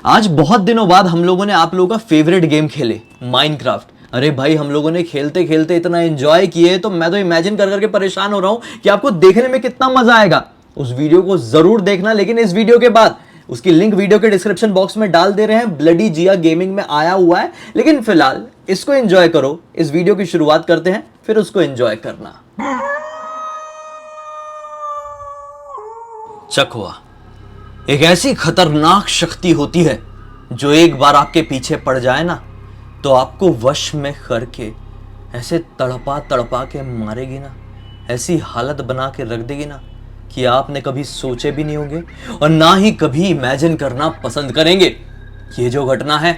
आज बहुत दिनों बाद हम लोगों ने आप लोगों का फेवरेट गेम खेले, माइनक्राफ्ट। अरे भाई, हम लोगों ने खेलते खेलते इतना एंजॉय किए, तो मैं तो इमेजिन कर करके परेशान हो रहा हूं कि आपको देखने में कितना मजा आएगा। उस वीडियो को जरूर देखना, लेकिन इस वीडियो के बाद उसकी लिंक वीडियो के डिस्क्रिप्शन बॉक्स में डाल दे रहे हैं। ब्लडी जिया गेमिंग में आया हुआ है, लेकिन फिलहाल इसको एंजॉय करो। इस वीडियो की शुरुआत करते हैं, फिर उसको एंजॉय करना। चकवा एक ऐसी खतरनाक शक्ति होती है जो एक बार आपके पीछे पड़ जाए ना, तो आपको वश में करके ऐसे तड़पा तड़पा के मारेगी ना, ऐसी हालत बना के रख देगी ना कि आपने कभी सोचे भी नहीं होंगे और ना ही कभी इमेजिन करना पसंद करेंगे। ये जो घटना है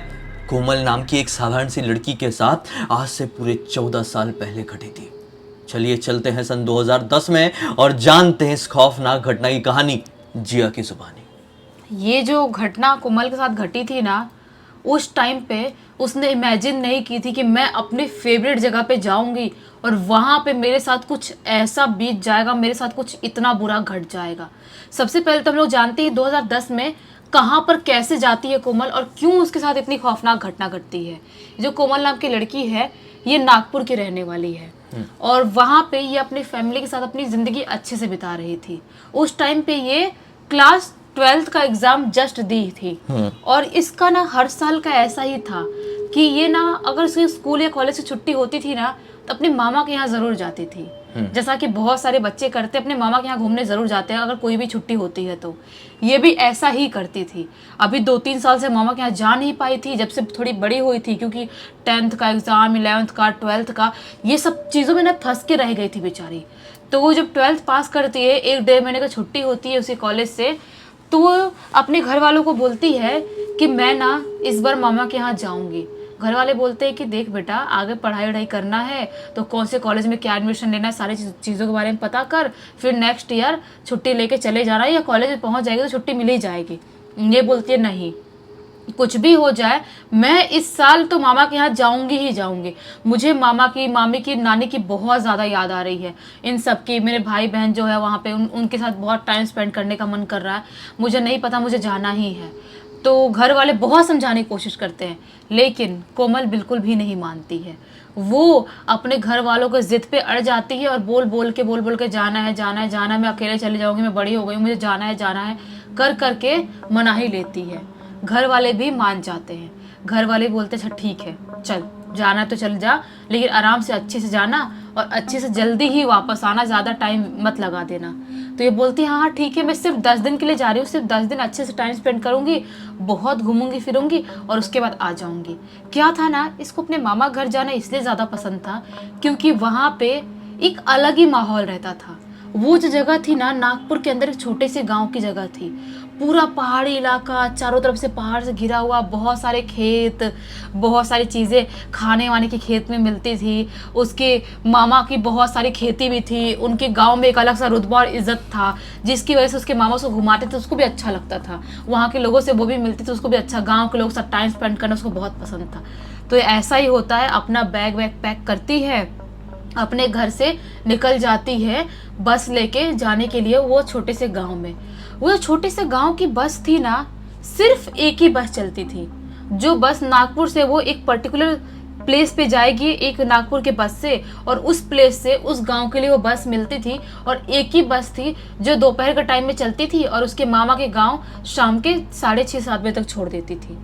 कोमल नाम की एक साधारण सी लड़की के साथ आज से पूरे 14 साल पहले घटी थी। चलिए चलते हैं सन 2010 में और जानते हैं इस खौफनाक घटना की कहानी जिया की जुबानी। ये जो घटना कोमल के साथ घटी थी ना, उस टाइम पे उसने इमेजिन नहीं की थी कि मैं अपने फेवरेट जगह पे जाऊंगी और वहाँ पे मेरे साथ कुछ ऐसा बीत जाएगा, मेरे साथ कुछ इतना बुरा घट जाएगा। सबसे पहले तो हम लोग जानते हैं 2010 में कहाँ पर कैसे जाती है कोमल और क्यों उसके साथ इतनी खौफनाक घटना घटती है। जो कोमल नाम की लड़की है, ये नागपुर की रहने वाली है और वहाँ पे ये अपनी फैमिली के साथ अपनी ज़िंदगी अच्छे से बिता रही थी। उस टाइम पे ये क्लास 12th का एग्ज़ाम जस्ट दी थी और इसका ना हर साल का ऐसा ही था कि ये ना अगर उसके स्कूल या कॉलेज से छुट्टी होती थी ना, तो अपने मामा के यहाँ ज़रूर जाती थी। जैसा कि बहुत सारे बच्चे करते, अपने मामा के यहाँ घूमने ज़रूर जाते हैं अगर कोई भी छुट्टी होती है। तो ये भी ऐसा ही करती थी। अभी 2-3 साल से मामा के यहाँ जा नहीं पाई थी, जब से थोड़ी बड़ी हुई थी, क्योंकि 10th का एग्ज़ाम, 11th का, 12th का, ये सब चीज़ों में ना फंस के रह गई थी बेचारी। तो वो जब 12th पास करती है, 1-1.5 महीने का छुट्टी होती है उसी कॉलेज से, तो वो अपने घर वालों को बोलती है कि मैं ना इस बार मामा के यहाँ जाऊँगी। घर वाले बोलते हैं कि देख बेटा, आगे पढ़ाई वढ़ाई करना है तो कौन से कॉलेज में क्या एडमिशन लेना है, सारी चीज़ों के बारे में पता कर, फिर नेक्स्ट ईयर छुट्टी लेके चले जाना, या कॉलेज में पहुँच जाएगी तो छुट्टी मिल ही जाएगी। ये बोलती है नहीं, कुछ भी हो जाए मैं इस साल तो मामा के यहाँ जाऊंगी ही जाऊंगी। मुझे मामा की, मामी की, नानी की बहुत ज़्यादा याद आ रही है, इन सब की। मेरे भाई बहन जो है वहाँ पे उनके साथ बहुत टाइम स्पेंड करने का मन कर रहा है। मुझे नहीं पता, मुझे जाना ही है। तो घर वाले बहुत समझाने की कोशिश करते हैं, लेकिन कोमल बिल्कुल भी नहीं मानती है। वो अपने घर वालों के जिद पे अड़ जाती है और बोल बोल के जाना है जाना है जाना है, मैं अकेले चले जाऊँगी, मैं बड़ी हो गई हूँ, मुझे जाना है कर करके मना ही लेती है। घर वाले भी मान जाते हैं। घर वाले बोलते अच्छा ठीक है, चल जाना तो चल जा, लेकिन आराम से अच्छे से जाना और अच्छे से जल्दी ही वापस आना, ज़्यादा टाइम मत लगा देना। तो ये बोलती है हाँ ठीक है, मैं सिर्फ 10 दिन के लिए जा रही हूँ, सिर्फ 10 दिन अच्छे से टाइम स्पेंड करूँगी, बहुत घूमूंगी फिरूंगी और उसके बाद आ जाऊँगी। क्या था ना, इसको अपने मामा घर जाना इसलिए ज़्यादा पसंद था क्योंकि वहाँ पे एक अलग ही माहौल रहता था। वो जो जगह थी ना, नागपुर के अंदर एक छोटे से गांव की जगह थी। पूरा पहाड़ी इलाका, चारों तरफ से पहाड़ से घिरा हुआ, बहुत सारे खेत, बहुत सारी चीज़ें खाने वाने की खेत में मिलती थी। उसके मामा की बहुत सारी खेती भी थी। उनके गांव में एक अलग सा रुतबा और इज्जत था, जिसकी वजह से उसके मामा उसको घुमाते थे, उसको भी अच्छा लगता था। वहाँ के लोगों से वो भी मिलती थी, उसको भी अच्छा, गाँव के लोगों के साथ टाइम स्पेंड करना उसको बहुत पसंद था। तो ऐसा ही होता है, अपना बैग वैग पैक करती है, अपने घर से निकल जाती है बस लेके जाने के लिए वो छोटे से गांव में। वो छोटे से गांव की बस थी ना, सिर्फ एक ही बस चलती थी। जो बस नागपुर से वो एक पर्टिकुलर प्लेस पे जाएगी, एक नागपुर के बस से, और उस प्लेस से उस गांव के लिए वो बस मिलती थी। और एक ही बस थी जो दोपहर के टाइम में चलती थी और उसके मामा के गाँव शाम के 6:30-7 बजे तक छोड़ देती थी।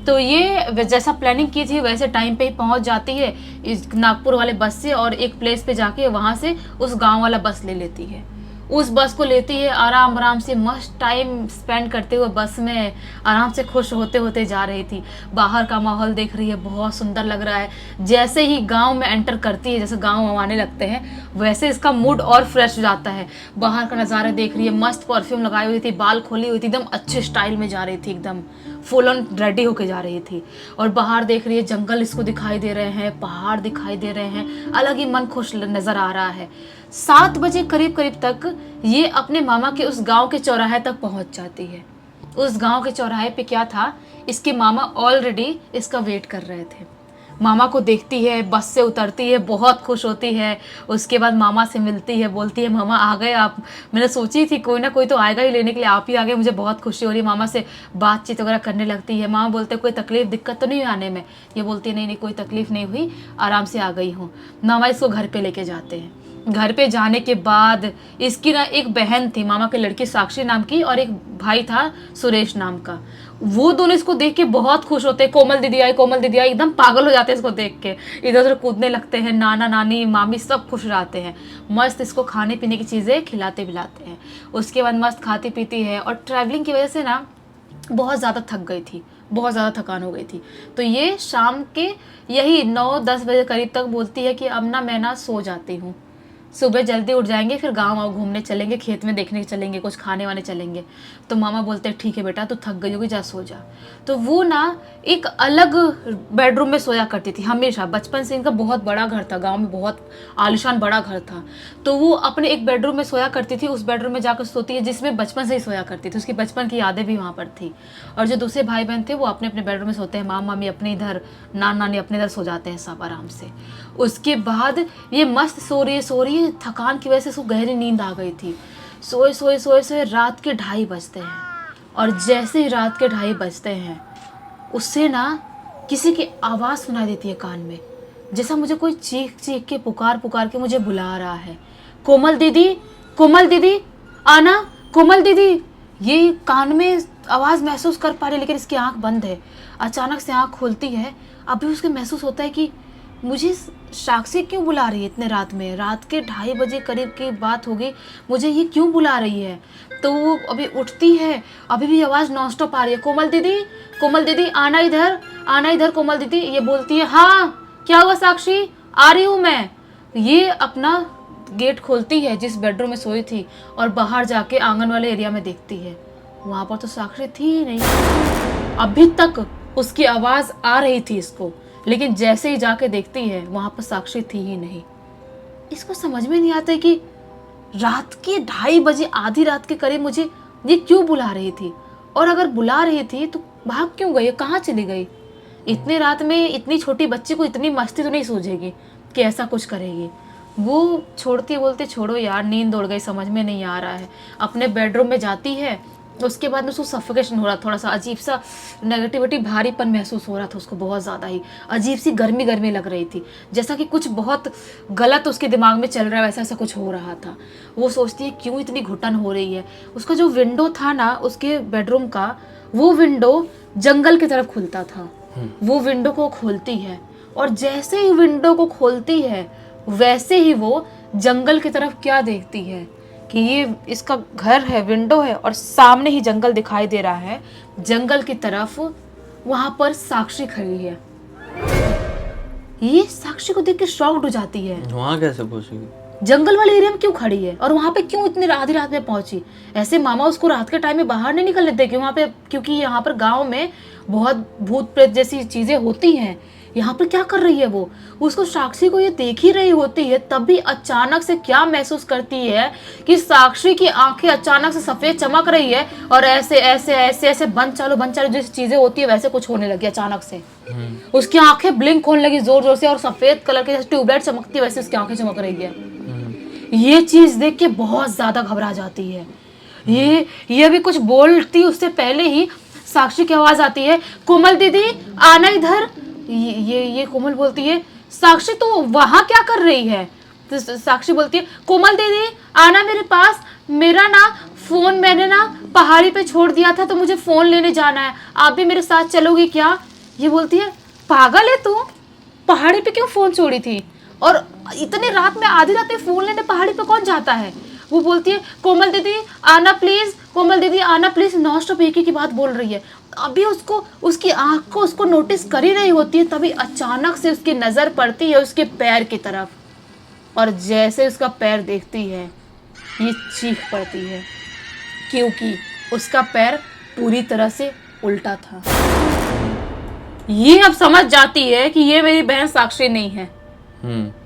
तो ये जैसा प्लानिंग की थी वैसे टाइम पे ही पहुंच जाती है इस नागपुर वाले बस से, और एक प्लेस पे जाके वहां से उस गांव वाला बस ले लेती है। उस बस को लेती है, आराम आराम से मस्त टाइम स्पेंड करते हुए बस में आराम से खुश होते होते जा रही थी। बाहर का माहौल देख रही है, बहुत सुंदर लग रहा है। जैसे ही गांव में एंटर करती है, जैसे गांव आने लगते हैं, वैसे इसका मूड और फ्रेश हो जाता है। बाहर का नज़ारा देख रही है, मस्त परफ्यूम लगाई हुई थी, बाल खोली हुई थी, एकदम अच्छे स्टाइल में जा रही थी, एकदम फुल ऑन रेडी होके जा रही थी। और बाहर देख रही है, जंगल इसको दिखाई दे रहे हैं, पहाड़ दिखाई दे रहे हैं, अलग ही मन खुश नज़र आ रहा है। 7 बजे करीब करीब तक ये अपने मामा के उस गांव के चौराहे तक पहुंच जाती है। उस गांव के चौराहे पे क्या था, इसके मामा ऑलरेडी इसका वेट कर रहे थे। मामा को देखती है, बस से उतरती है, बहुत खुश होती है। उसके बाद मामा से मिलती है, बोलती है मामा आ गए आप, मैंने सोची थी कोई ना कोई तो आएगा ही लेने के लिए, आप ही आ गए, मुझे बहुत खुशी हो रही है। मामा से बातचीत वगैरह करने लगती है। मामा बोलते कोई तकलीफ दिक्कत तो नहीं आने में? ये बोलती है नहीं नहीं कोई तकलीफ नहीं हुई, आराम से आ गई हूँ। मामा इसको घर पे लेके जाते हैं। घर पे जाने के बाद इसकी ना एक बहन थी मामा की लड़की साक्षी नाम की, और एक भाई था सुरेश नाम का। वो दोनों इसको देख के बहुत खुश होते हैं, कोमल दीदी आई, कोमल दीदी आई, एकदम पागल हो जाते हैं इसको देख के, इधर उधर कूदने लगते हैं। नाना नानी मामी सब खुश रहते हैं, मस्त इसको खाने पीने की चीज़ें खिलाते पिलाते हैं। उसके बाद मस्त खाती पीती है। और ट्रैवलिंग की वजह से ना बहुत ज़्यादा थक गई थी, बहुत ज़्यादा थकान हो गई थी। तो ये शाम के यही 9-10 बजे करीब तक बोलती है कि अब ना मैं ना सो जाती हूँ, सुबह जल्दी उठ जाएंगे, फिर गाँव वाँव घूमने चलेंगे, खेत में देखने चलेंगे, कुछ खाने वाने चलेंगे। तो मामा बोलते हैं ठीक है बेटा तू थक गई होगी, जा सो जा। तो वो ना एक अलग बेडरूम में सोया करती थी हमेशा। बचपन से इनका बहुत बड़ा घर था, गांव में बहुत आलिशान बड़ा घर था। तो वो अपने एक बेडरूम में सोया करती थी, उस बेडरूम में जाकर सोती है जिसमें बचपन से ही सोया करती थी। उसकी बचपन की यादें भी वहाँ पर थी। और जो दूसरे भाई बहन थे वो अपने अपने बेडरूम में सोते हैं, मामा मामी अपने इधर, नाना नानी अपने इधर सो जाते हैं सब आराम से। उसके बाद ये मस्त सो रही है, थकान की वजह से उसको गहरी नींद आ गई थी। सोए सोए सोए सोए रात के 2:30 बजते हैं। और जैसे ही रात के 2:30 बजते हैं उससे ना किसी की आवाज़ सुनाई देती है कान में, जैसा मुझे कोई चीख चीख के पुकार पुकार के मुझे बुला रहा है, कोमल दीदी आना, कोमल दीदी। ये कान में आवाज़ महसूस कर पा रही है लेकिन इसकी आंख बंद है। अचानक से आंख खोलती है, अभी उसके महसूस होता है कि मुझे साक्षी क्यों बुला रही है इतने रात में, रात के 2:30 बजे करीब की बात होगी, मुझे ये क्यों बुला रही है। तो वो अभी उठती है, अभी भी आवाज़ नॉन स्टॉप आ रही है, कोमल दीदी आना इधर कोमल दीदी। ये बोलती है हाँ क्या हुआ साक्षी, आ रही हूँ मैं। ये अपना गेट खोलती है जिस बेडरूम में सोई थी और बाहर जाके आंगन वाले एरिया में देखती है, वहाँ पर तो साक्षी थी ही नहीं। अभी तक उसकी आवाज़ आ रही थी इसको, लेकिन जैसे ही जाके देखती है वहाँ पर साक्षी थी ही नहीं। इसको समझ में नहीं आता है कि रात के 2:30 बजे, आधी रात के करीब मुझे ये क्यों बुला रही थी, और अगर बुला रही थी तो भाग क्यों गई, कहाँ चली गई। इतने रात में इतनी छोटी बच्ची को इतनी मस्ती तो नहीं सूझेगी कि ऐसा कुछ करेगी। वो छोड़ती है, बोलते छोड़ो यार नींद उड़ गई, समझ में नहीं आ रहा है। अपने बेडरूम में जाती है। उसके बाद में उसको सफोकेशन हो रहा, थोड़ा सा अजीब सा नेगेटिविटी, भारीपन महसूस हो रहा था उसको, बहुत ज़्यादा ही अजीब सी गर्मी लग रही थी, जैसा कि कुछ बहुत गलत उसके दिमाग में चल रहा है, वैसा ऐसा कुछ हो रहा था। वो सोचती है क्यों इतनी घुटन हो रही है। उसका जो विंडो था ना उसके बेडरूम का, वो विंडो जंगल की तरफ खुलता था। वो विंडो को खोलती है और जैसे ही विंडो को खोलती है वैसे ही वो जंगल की तरफ क्या देखती है कि ये इसका घर है, विंडो है और सामने ही जंगल दिखाई दे रहा है। जंगल की तरफ वहां पर साक्षी खड़ी है। ये साक्षी को देख के शॉक्ड हो जाती है, वहां कैसे पहुंचेगी, जंगल वाले एरिया में क्यों खड़ी है और वहां पे क्यों इतनी आधी रात में पहुंची। ऐसे मामा उसको रात के टाइम में बाहर नहीं निकलने देते वहां पे, क्योंकि यहाँ पर गाँव में बहुत भूत प्रेत जैसी चीजें होती हैं। यहाँ पर क्या कर रही है वो, उसको साक्षी को ये देख ही रही होती है, तभी अचानक से क्या महसूस करती है कि साक्षी की आंखें अचानक से सफेद चमक रही है और ऐसे ऐसे ऐसे ऐसे बंद चालू जैसी चीजें होती है वैसे कुछ होने लगी अचानक से। उसकी आंखें ब्लिंक होने लगी जोर जोर से और सफेद कलर के जैसे ट्यूबलाइट चमकती है वैसे उसकी आंखें चमक रही है। ये चीज देख के बहुत ज्यादा घबरा जाती है। ये भी कुछ बोलती उससे पहले ही साक्षी की आवाज आती है, कोमल दीदी आना इधर। ये कोमल बोलती है, साक्षी तो वहां क्या कर रही है। तो साक्षी बोलती है, कोमल दीदी आना मेरे पास, मेरा ना फोन मैंने ना पहाड़ी पे छोड़ दिया था तो मुझे फोन लेने जाना है, आप भी मेरे साथ चलोगी क्या। ये बोलती है, पागल है तू, पहाड़ी पे क्यों फोन छोड़ी थी, और इतने रात में आधी रात में फोन लेने पहाड़ी पे कौन जाता है। वो बोलती है, कोमल दीदी आना प्लीज, कोमल दीदी आना प्लीज, नॉन स्टॉप एक ही की बात बोल रही है। अभी उसको उसकी आंख को उसको नोटिस कर ही रही होती है, तभी अचानक से उसकी नजर पड़ती है उसके पैर की तरफ, और जैसे उसका पैर देखती है ये चीख पड़ती है, क्योंकि उसका पैर पूरी तरह से उल्टा था। ये अब समझ जाती है कि ये मेरी बहन साक्षी नहीं है,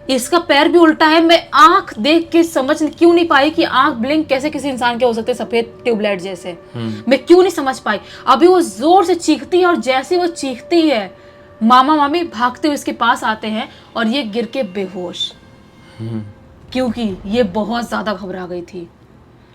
इसका पैर भी उल्टा है। मैं आंख देख के समझ क्यों नहीं पाई कि आंख ब्लिंक कैसे किसी इंसान के हो सकते, सफेद ट्यूबलाइट जैसे। मैं क्यों नहीं समझ पाई। अभी वो जोर से चीखती है और जैसे वो चीखती है मामा मामी भागते हुए इसके पास आते हैं और ये गिर के बेहोश, क्योंकि ये बहुत ज़्यादा घबरा गई थी,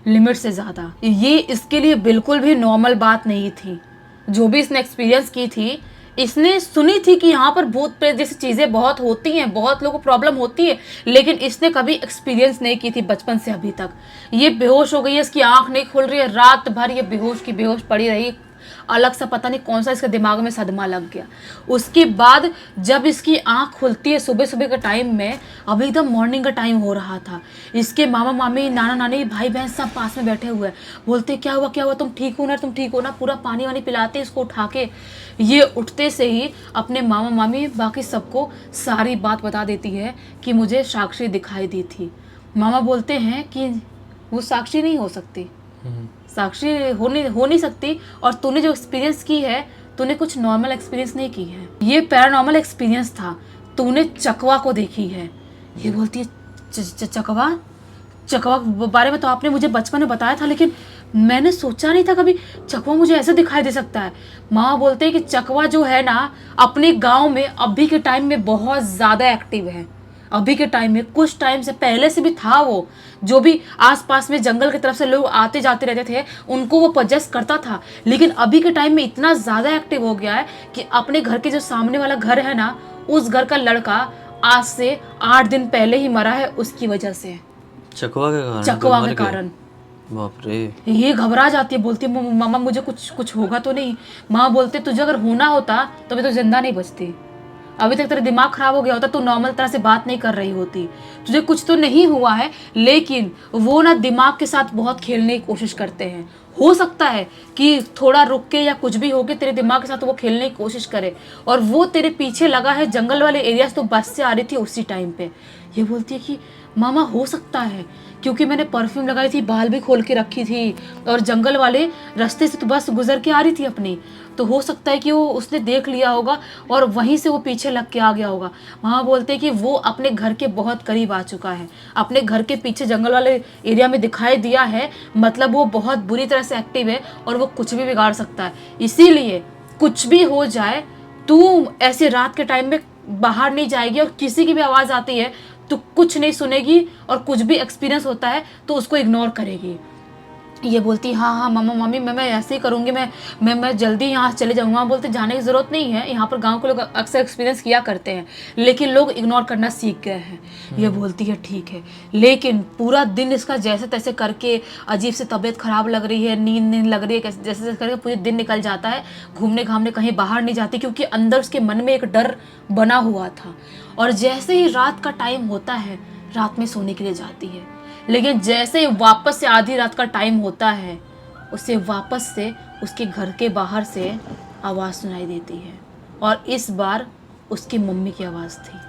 लिमिट से ज़्यादा। ये इसके लिए बिल्कुल भी नॉर्मल बात नहीं थी। जो भी इसने एक्सपीरियंस की थी, इसने सुनी थी कि यहाँ पर भूत प्रेत जैसी चीज़ें बहुत होती हैं, बहुत लोगों को प्रॉब्लम होती है, लेकिन इसने कभी एक्सपीरियंस नहीं की थी बचपन से अभी तक। ये बेहोश हो गई है, इसकी आंख नहीं खुल रही है, रात भर ये बेहोश की बेहोश पड़ी रही। अलग सा पता नहीं कौन सा इसके दिमाग में सदमा लग गया। उसके बाद जब इसकी आंख खुलती है सुबह सुबह के टाइम में, अभी एकदम मॉर्निंग का टाइम हो रहा था, इसके मामा मामी नाना नानी भाई बहन सब पास में बैठे हुए हैं। बोलते क्या हुआ तुम ठीक हो ना, तुम ठीक हो ना, पूरा पानी वानी पिलाते इसको उठा के। ये उठते से ही अपने मामा मामी बाकी सबको सारी बात बता देती है कि मुझे साक्षी दिखाई दी थी। मामा बोलते हैं कि वो साक्षी नहीं हो सकती, साक्षी हो नहीं सकती, और तूने जो एक्सपीरियंस की है, तूने कुछ नॉर्मल एक्सपीरियंस नहीं की है, ये पैरानॉर्मल एक्सपीरियंस था, तूने चकवा को देखी है। ये बोलती है चकवा बारे में तो आपने मुझे बचपन में बताया था, लेकिन मैंने सोचा नहीं था कभी चकवा मुझे ऐसे दिखाई दे सकता है। माँ बोलते हैं कि चकवा जो है ना, अपने गाँव में अभी के टाइम में बहुत ज़्यादा एक्टिव है। अभी के टाइम में, कुछ टाइम से पहले से भी था वो, जो भी आसपास में जंगल की तरफ से लोग आते जाते रहते थे उनको वो पजेस करता था, लेकिन अभी के टाइम में इतना ज़्यादा एक्टिव हो गया है कि अपने घर के जो सामने वाला घर है ना, उस घर का लड़का आज से 8 दिन पहले ही मरा है उसकी वजह से, चकवा के कारण। बाप रे। ये घबरा जाती है, बोलती है मामा मुझे कुछ होगा तो नहीं। माँ बोलते तुझे अगर होना होता तो मैं तो जिंदा नहीं बचती, अभी तक तेरा दिमाग खराब हो गया होता, तू नॉर्मल तरह से बात नहीं कर रही होती। तुझे कुछ तो नहीं हुआ है, लेकिन वो ना दिमाग के साथ बहुत खेलने की कोशिश करते हैं। हो सकता है कि थोड़ा रुक के या कुछ भी हो के तेरे दिमाग के साथ वो खेलने की कोशिश करे, और वो तेरे पीछे लगा है जंगल वाले एरिया से, तो बस से आ रही थी उसी टाइम पे। ये बोलती है कि मामा हो सकता है, क्योंकि मैंने परफ्यूम लगाई थी, बाल भी खोल के रखी थी, और जंगल वाले रास्ते से तो बस गुजर के आ रही थी अपनी, तो हो सकता है कि वो उसने देख लिया होगा और वहीं से वो पीछे लग के आ गया होगा। मामा बोलते हैं कि वो अपने घर के बहुत करीब आ चुका है, अपने घर के पीछे जंगल वाले एरिया में दिखाई दिया है, मतलब वो बहुत बुरी तरह से एक्टिव है और वो कुछ भी बिगाड़ सकता है। इसीलिए कुछ भी हो जाए, तू ऐसे रात के टाइम में बाहर नहीं जाएगी, और किसी की भी आवाज़ आती है तो कुछ नहीं सुनेगी, और कुछ भी एक्सपीरियंस होता है तो उसको इग्नोर करेगी। ये बोलती हाँ मामा मामी मैं ऐसे ही करूँगी, मैं जल्दी यहाँ चले जाऊँगा। बोलते जाने की ज़रूरत नहीं है, यहाँ पर गांव के लोग अक्सर एक्सपीरियंस किया करते हैं, लेकिन लोग इग्नोर करना सीख गए हैं। ये बोलती है ठीक है, लेकिन पूरा दिन इसका जैसे तैसे करके, अजीब से तबीयत खराब लग रही है, नींद लग रही है, जैसे तैसे करके पूरे दिन निकल जाता है। घूमने घामने कहीं बाहर नहीं जाती, क्योंकि अंदर उसके मन में एक डर बना हुआ था। और जैसे ही रात का टाइम होता है, रात में सोने के लिए जाती है, लेकिन जैसे ही वापस से आधी रात का टाइम होता है, उसे वापस से उसके घर के बाहर से आवाज़ सुनाई देती है, और इस बार उसकी मम्मी की आवाज़ थी।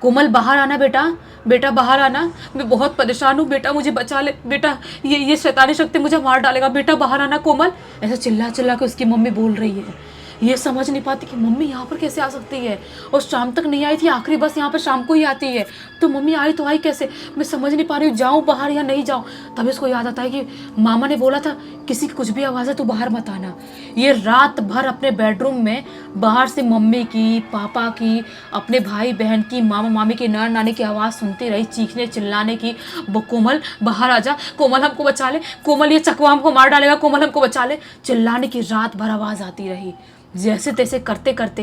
कोमल बाहर आना बेटा बाहर आना, मैं बहुत परेशान हूँ बेटा, मुझे बचा ले बेटा, ये शैतानी शक्ति मुझे मार डालेगा, बेटा बाहर आना कोमल। ऐसे चिल्ला चिल्ला के उसकी मम्मी बोल रही है। ये समझ नहीं पाती कि मम्मी यहाँ पर कैसे आ सकती है, और शाम तक नहीं आई थी, आखिरी बस यहाँ पर शाम को ही आती है, तो मम्मी आई तो आई कैसे, मैं समझ नहीं पा रही हूँ, जाऊँ बाहर या नहीं जाऊँ। तब इसको याद आता है कि मामा ने बोला था किसी की कुछ भी आवाज़ है तो बाहर मत आना। ये रात भर अपने बेडरूम में बाहर से मम्मी की, पापा की, अपने भाई बहन की, मामा मामी की, नाना नानी की आवाज़ सुनती रही, चीखने चिल्लाने की, कोमल बाहर आ जा, कोमल हमको बचा ले, कोमल ये चकवा हमको मार डालेगा, कोमल हमको बचा ले, चिल्लाने की रात भर आवाज़ आती रही। जैसे तैसे करते करते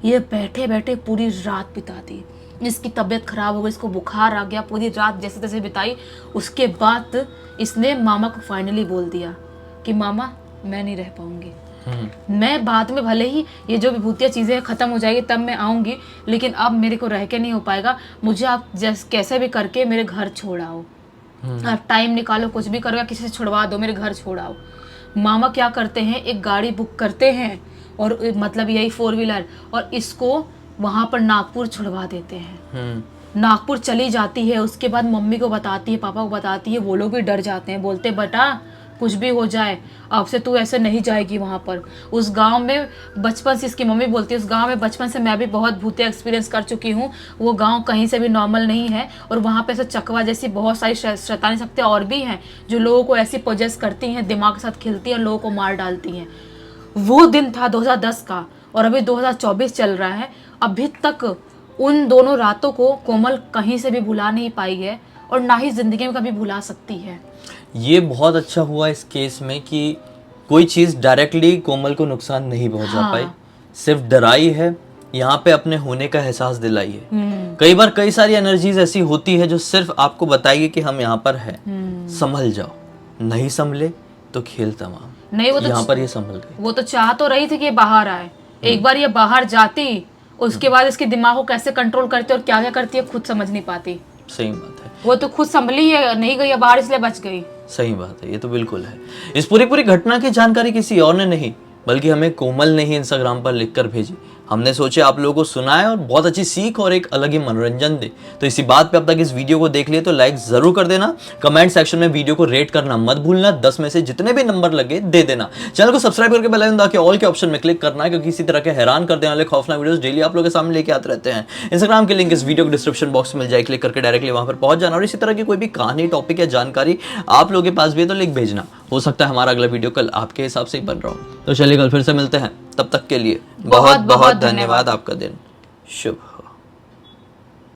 ये बैठे बैठे पूरी रात बिता दी। इसकी तबीयत खराब हो गई, इसको बुखार आ गया, पूरी रात जैसे तैसे बिताई। उसके बाद इसने मामा को फाइनली बोल दिया कि मामा मैं नहीं रह पाऊंगी, मैं बाद में भले ही ये जो विभूतियाँ चीज़ें ख़त्म हो जाएगी तब मैं आऊँगी, लेकिन अब मेरे को रह के नहीं हो पाएगा, मुझे आप कैसे भी करके मेरे घर छोड़ आओ, आप टाइम निकालो, कुछ भी करो या किसी से छुड़वा दो, मेरे घर छोड़ आओ। मामा क्या करते हैं, एक गाड़ी बुक करते हैं, और मतलब यही 4 व्हीलर, और इसको वहाँ पर नागपुर छुड़वा देते हैं। नागपुर चली जाती है, उसके बाद मम्मी को बताती है, पापा को बताती है, वो लोग भी डर जाते हैं, बोलते बेटा कुछ भी हो जाए अब से तू ऐसे नहीं जाएगी वहाँ पर। उस गांव में बचपन से, इसकी मम्मी बोलती है, उस गांव में बचपन से मैं भी बहुत भूतिया एक्सपीरियंस कर चुकी हूँ, वो गांव कहीं से भी नॉर्मल नहीं है, और वहाँ पे ऐसे चकवा जैसी बहुत सारी शैतानी शक्तियाँ और भी हैं जो लोगों को ऐसी पोजेस करती हैं, दिमाग के साथ खेलती हैं, लोगों को मार डालती हैं। वो दिन था 2010 का और अभी 2024 चल रहा है। अभी तक उन दोनों रातों को कोमल कहीं से भी भुला नहीं पाई है और ना ही जिंदगी में कभी भुला सकती है। ये बहुत अच्छा हुआ इस केस में कि कोई चीज़ डायरेक्टली कोमल को नुकसान नहीं पहुंचा हाँ। पाई, सिर्फ डराई है, यहाँ पे अपने होने का एहसास दिलाई है। कई बार कई सारी एनर्जीज ऐसी होती है जो सिर्फ आपको बताएगी कि हम यहाँ पर हैं, संभल जाओ। नहीं संभले तो खेल तमाम। नहीं, वो तो यहाँ पर ये संभल गई। वो तो चाह तो रही थी कि ये बाहर आए। एक बार ये बाहर जाती, उसके बाद इसके दिमाग को कैसे कंट्रोल करती और क्या क्या करती है खुद समझ नहीं पाती। सही बात है, वो तो खुद संभली है, नहीं गई है बाहर इसलिए बच गई। सही बात है, ये तो बिल्कुल है। इस पूरी घटना की जानकारी किसी और ने नहीं बल्कि हमें कोमल ने ही इंस्टाग्राम पर लिखकर भेजी। हमने सोचे आप लोगों को सुनाए और बहुत अच्छी सीख और एक अलग ही मनोरंजन दे। तो इसी बात पे अब तक इस वीडियो को देख लिए तो लाइक जरूर कर देना, कमेंट सेक्शन में वीडियो को रेट करना मत भूलना, 10 में से जितने भी नंबर लगे दे देना। चैनल को सब्सक्राइब करके बेल आइकन दबा के ऑल के ऑप्शन में क्लिक करना है, क्योंकि इसी तरह के हैरान कर देने वाले खौफनाक वीडियोस डेली आप लोगों के सामने लेके आते रहते हैं। इंस्टाग्राम की लिंक इस वीडियो को डिस्क्रिप्शन बॉक्स में मिल जाए, क्लिक करके डायरेक्टली वहां पर पहुंच जाना। और इसी तरह की कोई भी कहानी, टॉपिक या जानकारी आप लोगों के पास भी है तो लिंक भेजना। हो सकता है हमारा अगला वीडियो कल आपके हिसाब से ही बन रहा हो। तो चलिए कल फिर से मिलते हैं, तब तक के लिए बहुत बहुत धन्यवाद। आपका दिन शुभ हो।